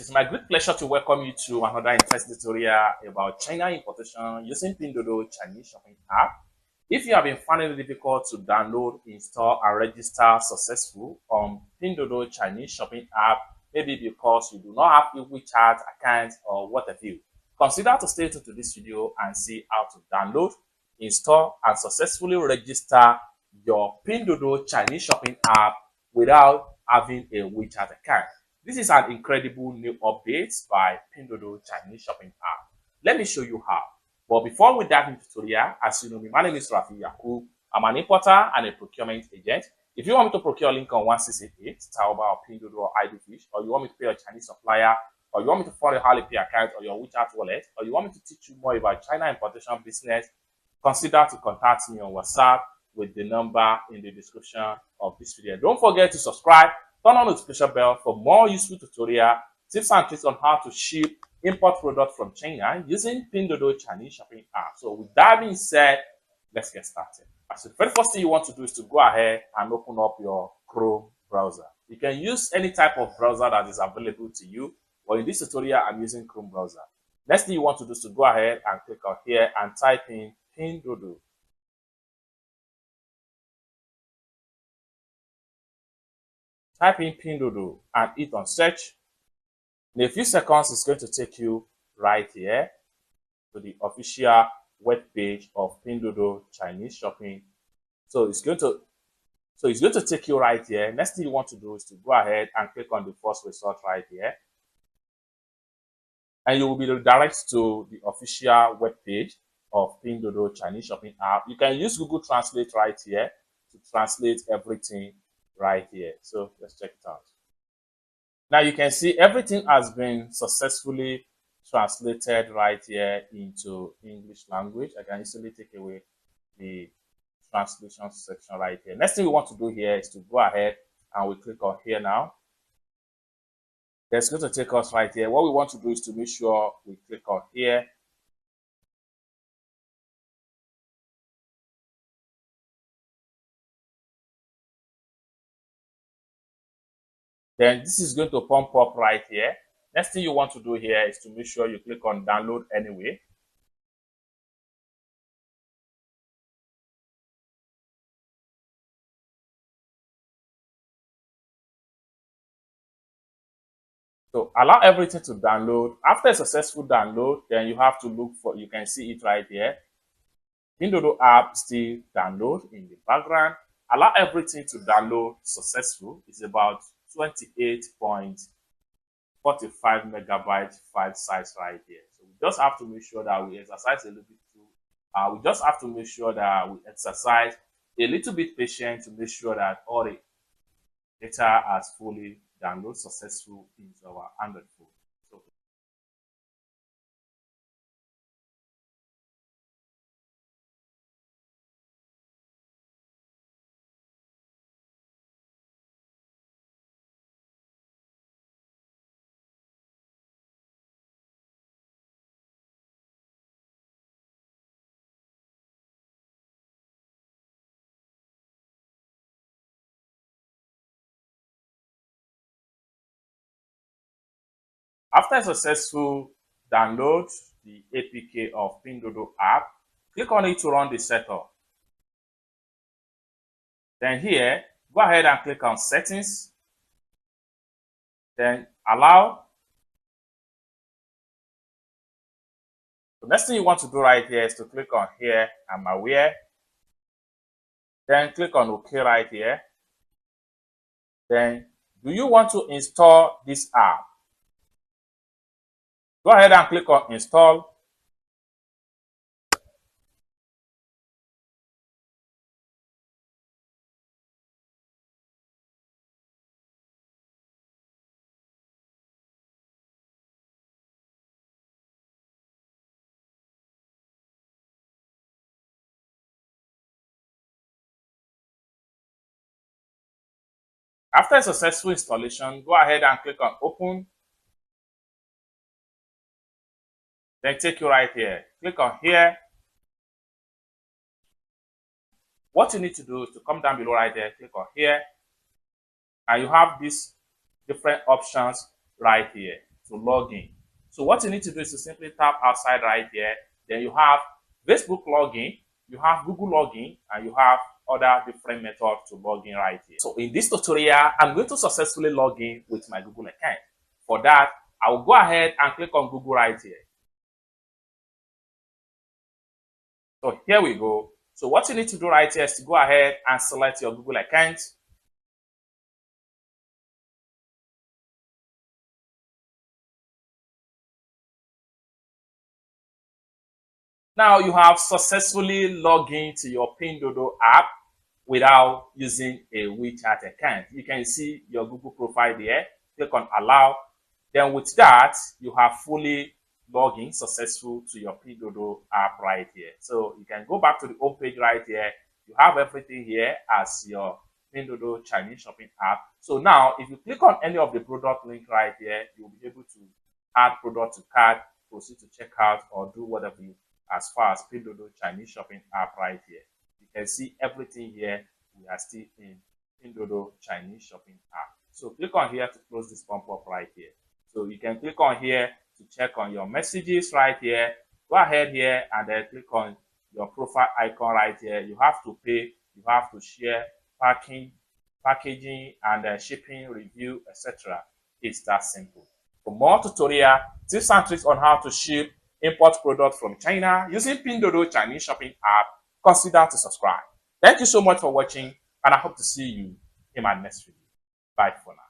It is my great pleasure to welcome you to another interesting tutorial about China importation using Pinduoduo Chinese shopping app. If you have been finding it difficult to download, install, and register successful on Pinduoduo Chinese shopping app, maybe because you do not have a WeChat account or what have you, consider to stay tuned to this video and see how to download, install, and successfully register your Pinduoduo Chinese shopping app without having a WeChat account. This is an incredible new update by Pinduoduo Chinese shopping app. Let me show you how. But before we dive into the tutorial, as you know me, my name is Rafi Yakub. I'm an importer and a procurement agent. If you want me to procure Lincoln 1688, Taoba or Pinduoduo or ID Fish, or you want me to pay a Chinese supplier, or you want me to fund a Alipay account or your WeChat wallet, or you want me to teach you more about China importation business, consider to contact me on WhatsApp with the number in the description of this video. Don't forget to subscribe, turn on the notification bell for more useful tutorial, tips and tricks on how to ship import products from China using Pinduoduo Chinese shopping app. So with that being said, let's get started. So the very first thing you want to do is to go ahead and open up your Chrome browser. You can use any type of browser that is available to you, but in this tutorial, I'm using Chrome browser. Next thing you want to do is to go ahead and click on here and type in Pinduoduo. Type in Pinduoduo and hit on search. In a few seconds, it's going to take you right here to the official web page of Pinduoduo Chinese shopping. So it's going to take you right here. Next thing you want to do is to go ahead and click on the first result right here. And you will be redirected to the official web page of Pinduoduo Chinese shopping app. You can use Google Translate right here to translate everything right here. So let's check it out. Now you can see everything has been successfully translated right here into English language. I can easily take away the translation section right here. Next thing we want to do here is to go ahead and we click on here now. It's going to take us right here. What we want to do is to make sure we click on here. Then this is going to pump up right here. Next thing you want to do here is to make sure you click on download anyway. So allow everything to download. After a successful download, then you have to look for, you can see it right here. Pinduoduo app still download in the background. Allow everything to download successful. It's about 28.45 megabyte file size right here. So we just have to make sure that we exercise a little bit too. We just have to make sure that we exercise a little bit patient to make sure that all the data has fully downloaded successful into our Android phone. So after a successful download the APK of Pinduoduo app, click on it to run the setup. Then here, go ahead and click on settings. Then allow. The next thing you want to do right here is to click on here, I'm aware. Then click on OK right here. Then, do you want to install this app? Go ahead and click on install. After a successful installation, go ahead and click on open. Then take you right here. Click on here. What you need to do is to come down below right there, click on here, and you have these different options right here. to log in. So what you need to do is to simply tap outside right here. Then you have Facebook login, you have Google login, and you have other different methods to log in right here. So in this tutorial, I'm going to successfully log in with my Google account. For that, I will go ahead and click on Google right here. So here we go. So what you need to do right here is to go ahead and select your Google account. Now you have successfully logged into your Pinduoduo app without using a WeChat account. You can see your Google profile there. Click on allow. Then with that, you have fully logged in successful to your Pinduoduo app right here. So you can go back to the home page right here. You have everything here as your Pinduoduo Chinese shopping app. So now if you click on any of the product link right here, you'll be able to add product to cart, proceed to checkout, or do whatever you as far as Pinduoduo Chinese shopping app right here. You can see everything here. We are still in Pinduoduo Chinese shopping app. So click on here to close this pump up right here. So you can click on here to check on your messages right here. Go ahead here and then click on your profile icon right here. You have to pay, you have to share, packaging and shipping, review, etc. It's that simple. For more tutorial, tips and tricks on how to ship, import products from China using Pinduoduo Chinese shopping app, consider to subscribe. Thank you so much for watching, and I hope to see you in my next video. Bye for now.